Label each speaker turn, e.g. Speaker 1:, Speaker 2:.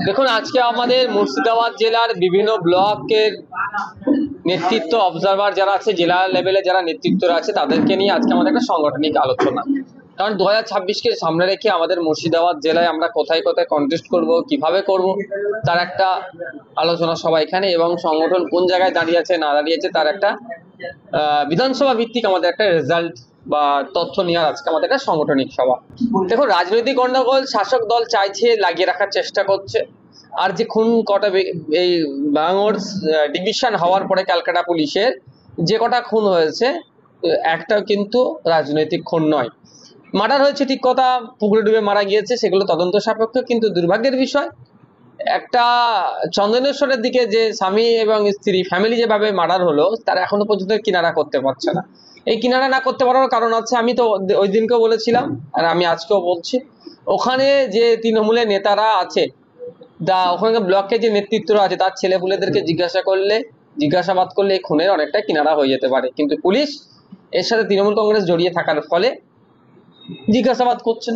Speaker 1: দেখুন, আজকে আমাদের মুর্শিদাবাদ জেলার বিভিন্ন ব্লকের নেতৃত্ব অবজারভার যারা আছে, জেলা লেভেলে যারা নেতৃত্বরা আছে, তাদেরকে নিয়ে আজকে আমাদের একটা সাংগঠনিক আলোচনা। কারণ 2026কে সামনে রেখে আমাদের মুর্শিদাবাদ জেলায় আমরা কোথায় কোথায় কন্টেস্ট করব, কিভাবে করব, তার একটা আলোচনা সভা এখানে, এবং সংগঠন কোন জায়গায় দাঁড়িয়ে আছে না দাঁড়িয়েছে তার একটা বিধানসভা ভিত্তিক আমাদের একটা রেজাল্ট বা তথ্য নেওয়ার আজকে আমাদের একটা সাংগঠনিক সভা। দেখুন, রাজনৈতিক গন্ডগোল শাসক দল চাইছে, লাগিয়ে রাখার চেষ্টা করছে। আর যে খুন কটা এই ভাঙড় ডিভিশন হওয়ার পরে ক্যালকাটা পুলিশের যে কটা খুন হয়েছে, একটাও কিন্তু রাজনৈতিক খুন নয়। মার্ডার হয়েছে ঠিক কথা, পুকুরে ডুবে মারা গিয়েছে, সেগুলো তদন্ত সাপেক্ষ। কিন্তু দুর্ভাগ্যের বিষয়, একটা চন্দনেশ্বরের দিকে যে স্বামী এবং স্ত্রী ফ্যামিলি যেভাবে মার্ডার হলো, তারা এখনো পর্যন্ত কিনারা করতে পারছে না। এই কিনারা না করতে পারার কারণ আছে, আমি তো ওই দিনকেও বলেছিলাম আর আমি আজকেও বলছি, ওখানে যে তৃণমূলের নেতারা আছে, ওখানে ব্লকে যে নেতৃত্বরা আছে, তার ছেলেপুলেদেরকে জিজ্ঞাসাবাদ করলে এই খুনের অনেকটা কিনারা হয়ে যেতে পারে। কিন্তু পুলিশ এর সাথে তৃণমূল কংগ্রেস জড়িয়ে থাকার ফলে জিজ্ঞাসাবাদ করছেন।